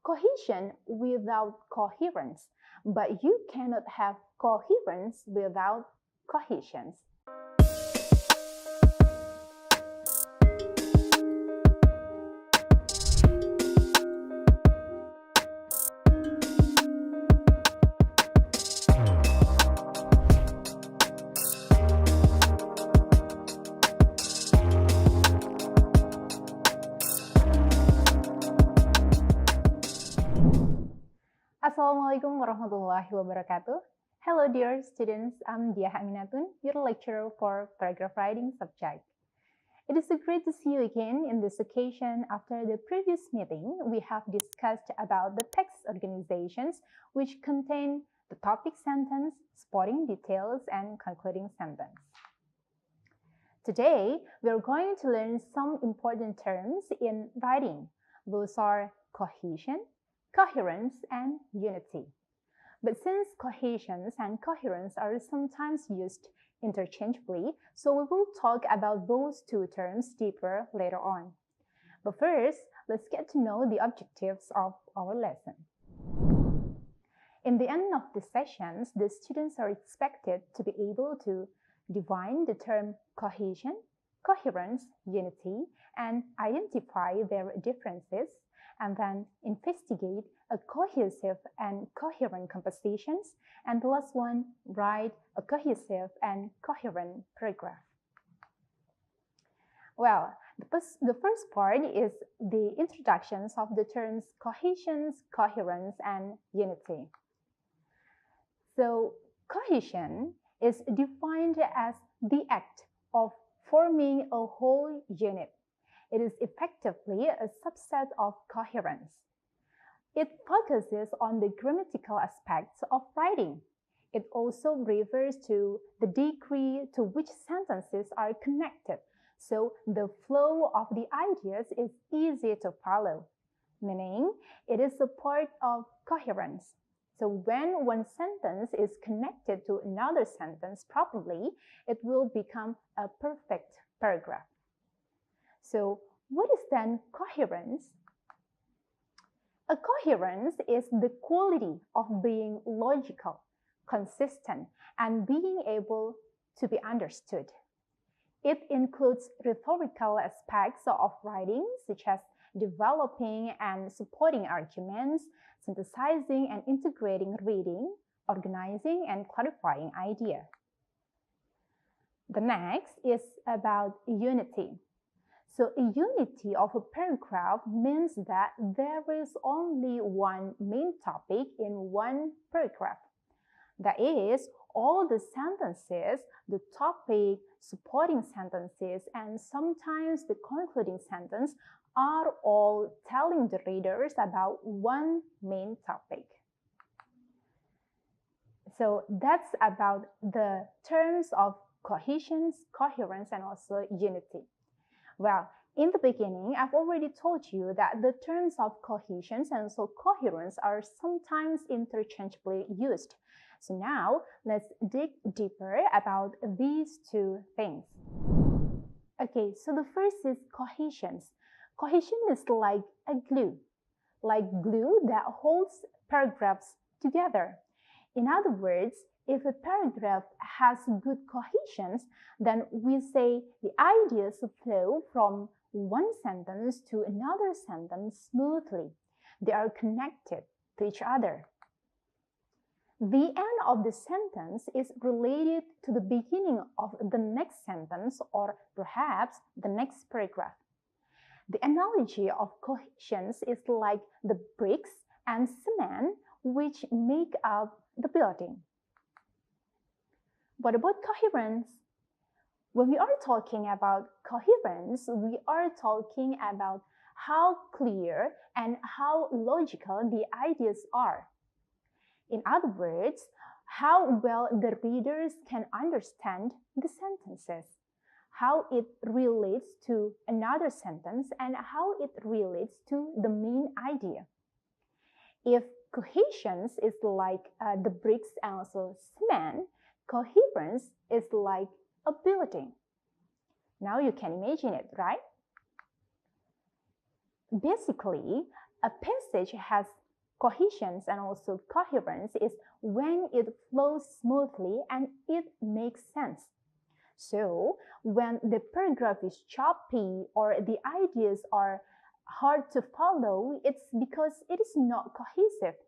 cohesion without coherence, but you cannot have coherence without cohesion. Assalamualaikum warahmatullahi wabarakatuh. Hello dear students, I'm Dyah Aminatun, your lecturer for paragraph writing subject. It is great to see you again in this occasion. After the previous meeting, we have discussed about the text organizations which contain the topic sentence, supporting details, and concluding sentence. Today, we are going to learn some important terms in writing. Those are cohesion, coherence, and unity. But since cohesions and coherence are sometimes used interchangeably, so we will talk about those two terms deeper later on. But first, let's get to know the objectives of our lesson. In the end of the sessions, the students are expected to be able to define the term cohesion, coherence, unity, and identify their differences, and then investigate a cohesive and coherent compositions, and the last one, write a cohesive and coherent paragraph. Well, the first part is the introductions of the terms cohesion, coherence, and unity. So, cohesion is defined as the act of forming a whole unit. It is effectively a subset of coherence. It focuses on the grammatical aspects of writing. It also refers to the degree to which sentences are connected, so the flow of the ideas is easy to follow, meaning it is a part of coherence. So when one sentence is connected to another sentence properly, it will become a perfect paragraph. So what is then coherence? A coherence is the quality of being logical, consistent, and being able to be understood. It includes rhetorical aspects of writing, such as developing and supporting arguments, synthesizing and integrating reading, organizing and clarifying ideas. The next is about unity. So a unity of a paragraph means that there is only one main topic in one paragraph. That is, all the sentences, the topic, supporting sentences, and sometimes the concluding sentence are all telling the readers about one main topic. So that's about the terms of cohesion, coherence, and also unity. Well, in the beginning, I've already told you that the terms of cohesion and also coherence are sometimes interchangeably used. So now, let's dig deeper about these two things. Okay, so the first is cohesion. Cohesion is like a glue that holds paragraphs together. In other words, if a paragraph has good cohesion, then we say the ideas flow from one sentence to another sentence smoothly. They are connected to each other. The end of the sentence is related to the beginning of the next sentence or perhaps the next paragraph. The analogy of cohesion is like the bricks and cement which make up the building. What about coherence? When we are talking about coherence, we are talking about how clear and how logical the ideas are. In other words, how well the readers can understand the sentences, how it relates to another sentence, and how it relates to the main idea. If cohesion is like the bricks and also cement, coherence is like a building. Now you can imagine it, right? Basically, A passage has cohesion and also coherence is when it flows smoothly and it makes sense. So when the paragraph is choppy or the ideas are hard to follow, it's because it is not cohesive.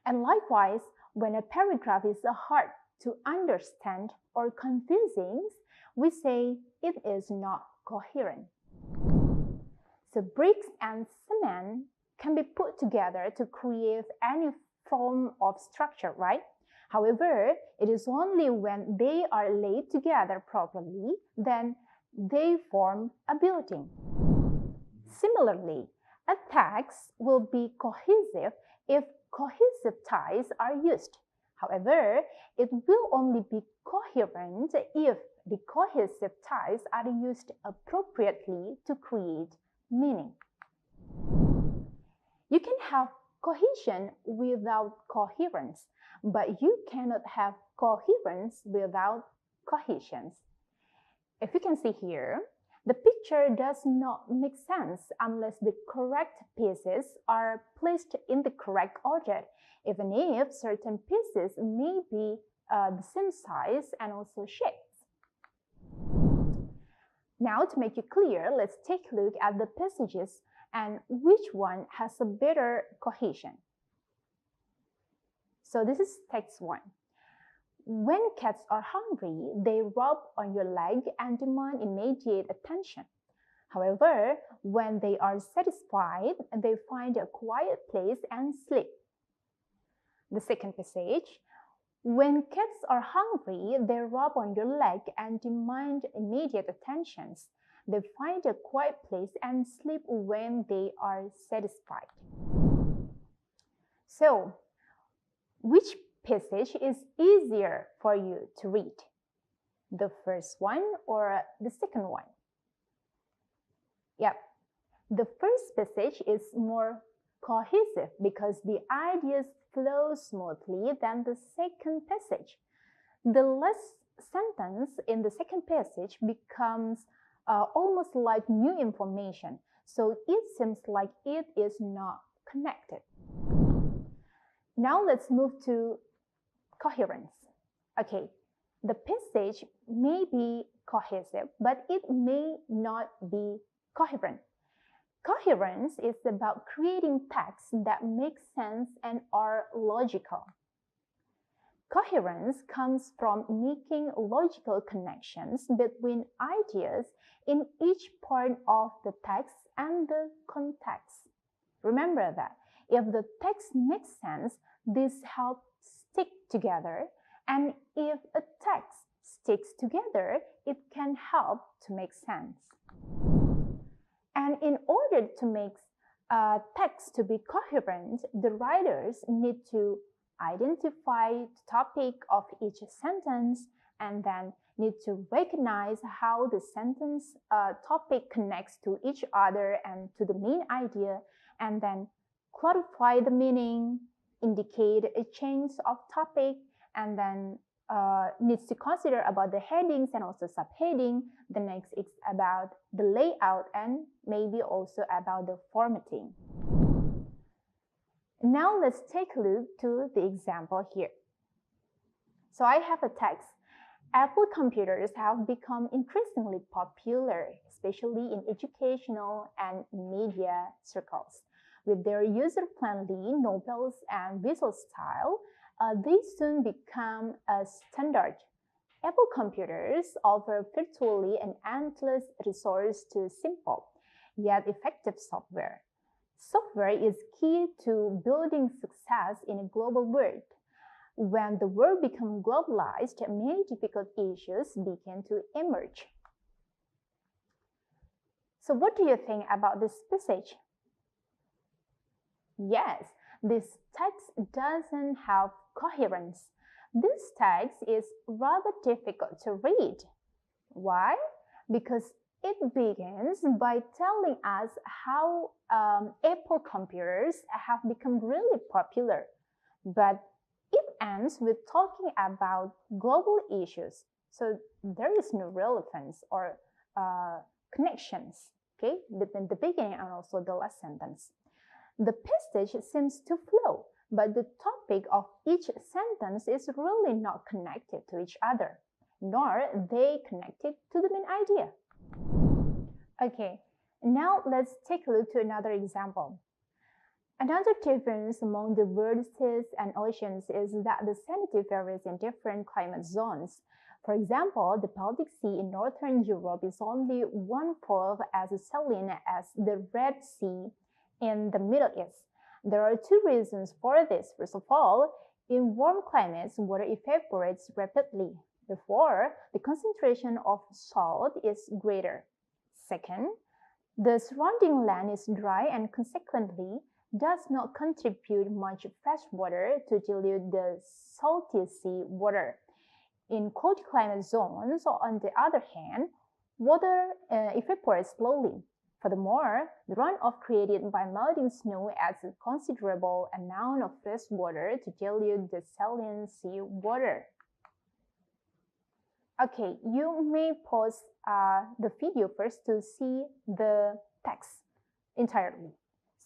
And likewise, when a paragraph is hard to understand or confusing, we say it is not coherent. So bricks and cement can be put together to create any form of structure, right? However, it is only when they are laid together properly then they form a building. Similarly, a text will be cohesive if cohesive ties are used. However, it will only be coherent if the cohesive ties are used appropriately to create meaning. You can have cohesion without coherence, but you cannot have coherence without cohesion. If you can see here, the picture does not make sense unless the correct pieces are placed in the correct order, even if certain pieces may be the same size and also shapes. Now, to make it clear, let's take a look at the passages and which one has a better cohesion. So this is text 1. When cats are hungry, they rub on your leg and demand immediate attention. However, when they are satisfied, they find a quiet place and sleep. The second passage, when cats are hungry, they rub on your leg and demand immediate attention. They find a quiet place and sleep when they are satisfied. So, which passage is easier for you to read? The first one or the second one? Yep, the first passage is more cohesive because the ideas flow smoothly than the second passage. The last sentence in the second passage becomes almost like new information, so it seems like it is not connected. Now let's move to coherence. Okay, the passage may be cohesive, but it may not be coherent. Coherence is about creating texts that make sense and are logical. Coherence comes from making logical connections between ideas in each part of the text and the context. Remember that if the text makes sense, this helps stick together, and if a text sticks together, it can help to make sense. And in order to make text to be coherent, the writers need to identify the topic of each sentence and then need to recognize how the sentence topic connects to each other and to the main idea, and then clarify the meaning, indicate a change of topic, and then needs to consider about the headings and also subheading. The next is about the layout and maybe also about the formatting. Now let's take a look to the example here. So I have a text. Apple computers have become increasingly popular, especially in educational and media circles. With their user-friendly, novel and visual style, they soon become a standard. Apple computers offer virtually an endless resource to simple, yet effective software. Software is key to building success in a global world. When the world becomes globalized, many difficult issues begin to emerge. So what do you think about this passage? Yes, this text doesn't have coherence. This text is rather difficult to read. Why? Because it begins by telling us how Apple computers have become really popular, but it ends with talking about global issues. So there is no relevance or connections, okay, between the beginning and also the last sentence. The passage seems to flow, but the topic of each sentence is really not connected to each other, nor they connected to the main idea. Okay, now let's take a look to another example. Another difference among the world seas and oceans is that the salinity varies in different climate zones. For example, the Baltic Sea in northern Europe is only 1/4 as saline as the Red Sea in the Middle East. There are two reasons for this. First of all, in warm climates, water evaporates rapidly. Therefore, the concentration of salt is greater. Second, the surrounding land is dry and consequently does not contribute much fresh water to dilute the salty sea water. In cold climate zones, on the other hand, water evaporates slowly. Furthermore, the runoff created by melting snow adds a considerable amount of fresh water to dilute the saline sea water. Okay, you may pause the video first to see the text entirely.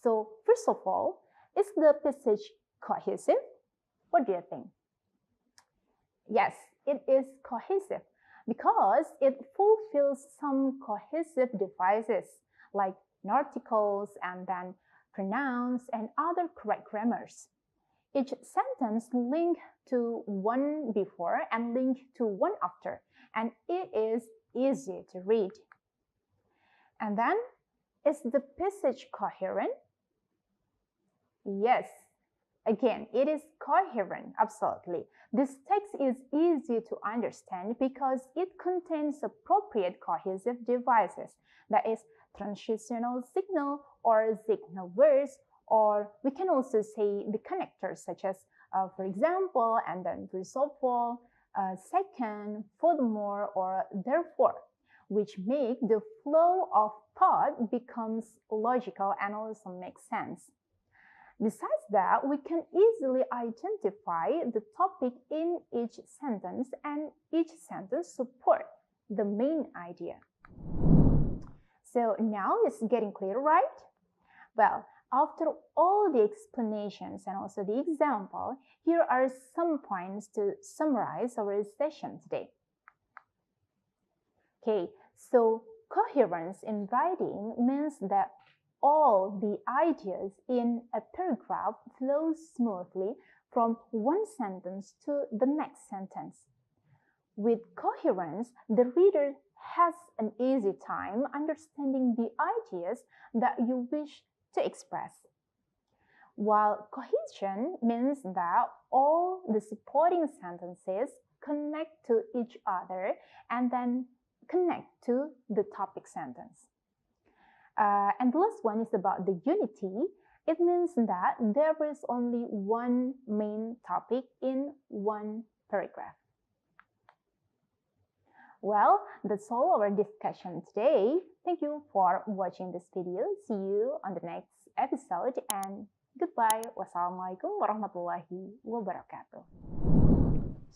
So, first of all, is the passage cohesive? What do you think? Yes, it is cohesive because it fulfills some cohesive devices like articles and then pronouns and other correct grammars. Each sentence links to one before and linked to one after, and it is easy to read. And then, is the passage coherent? Yes. Again, it is coherent, absolutely. This text is easy to understand because it contains appropriate cohesive devices, that is, transitional signal or signal words, or we can also say the connectors such as, for example, and then first of all, second, furthermore, or therefore, which make the flow of thought becomes logical and also makes sense. Besides that, we can easily identify the topic in each sentence, and each sentence supports the main idea. So now it's getting clear, right? Well, after all the explanations and also the example, here are some points to summarize our session today. Okay, so coherence in writing means that all the ideas in a paragraph flow smoothly from one sentence to the next sentence. With coherence, the reader has an easy time understanding the ideas that you wish to express. While cohesion means that all the supporting sentences connect to each other and then connect to the topic sentence. And the last one is about the unity. It means that there is only one main topic in one paragraph. Well, that's all our discussion today. Thank you for watching this video. See you on the next episode and goodbye. Wassalamualaikum warahmatullahi wabarakatuh.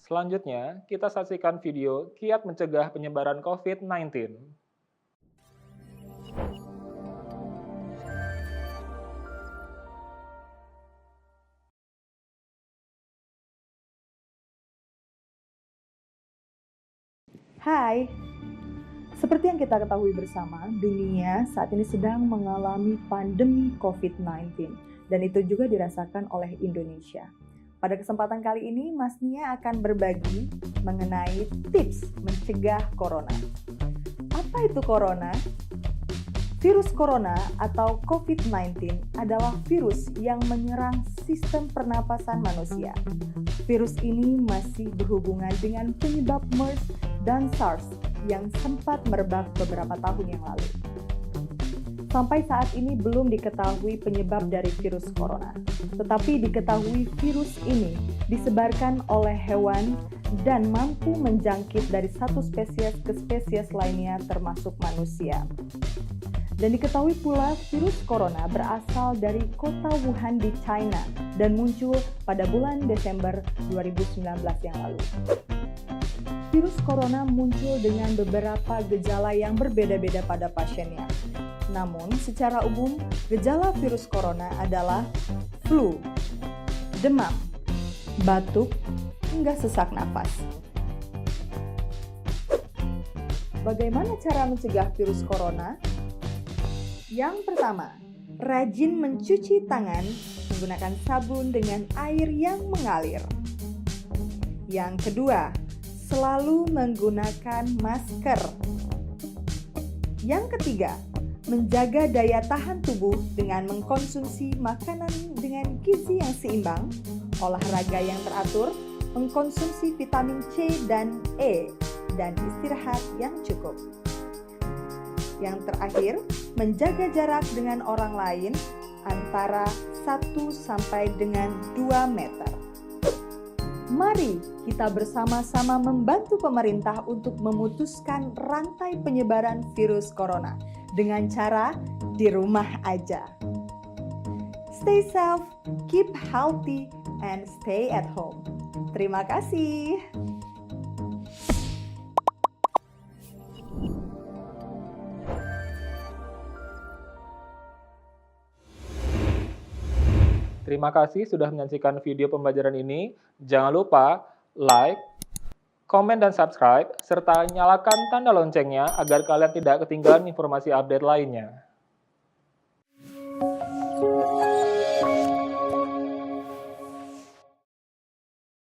Selanjutnya, kita saksikan video kiat mencegah penyebaran COVID-19. Hai, seperti yang kita ketahui bersama, dunia saat ini sedang mengalami pandemi COVID-19 dan itu juga dirasakan oleh Indonesia. Pada kesempatan kali ini, Mas Nia akan berbagi mengenai tips mencegah corona. Apa itu corona? Virus corona atau COVID-19 adalah virus yang menyerang sistem pernapasan manusia. Virus ini masih berhubungan dengan penyebab MERS dan SARS yang sempat merebak beberapa tahun yang lalu. Sampai saat ini belum diketahui penyebab dari virus corona, tetapi diketahui virus ini disebarkan oleh hewan dan mampu menjangkit dari satu spesies ke spesies lainnya termasuk manusia. Dan diketahui pula virus corona berasal dari kota Wuhan di China dan muncul pada bulan Desember 2019 yang lalu. Virus corona muncul dengan beberapa gejala yang berbeda-beda pada pasiennya. Namun, secara umum, gejala virus corona adalah flu, demam, batuk, hingga sesak napas. Bagaimana cara mencegah virus corona? Yang pertama, rajin mencuci tangan menggunakan sabun dengan air yang mengalir. Yang kedua, selalu menggunakan masker. Yang ketiga, menjaga daya tahan tubuh dengan mengkonsumsi makanan dengan gizi yang seimbang, olahraga yang teratur, mengkonsumsi vitamin C dan E, dan istirahat yang cukup. Yang terakhir, menjaga jarak dengan orang lain antara 1 sampai dengan 2 meter. Mari kita bersama-sama membantu pemerintah untuk memutuskan rantai penyebaran virus corona dengan cara di rumah aja. Stay safe, keep healthy, and stay at home. Terima kasih. Terima kasih sudah menyaksikan video pembelajaran ini. Jangan lupa like, komen dan subscribe, serta nyalakan tanda loncengnya agar kalian tidak ketinggalan informasi update lainnya.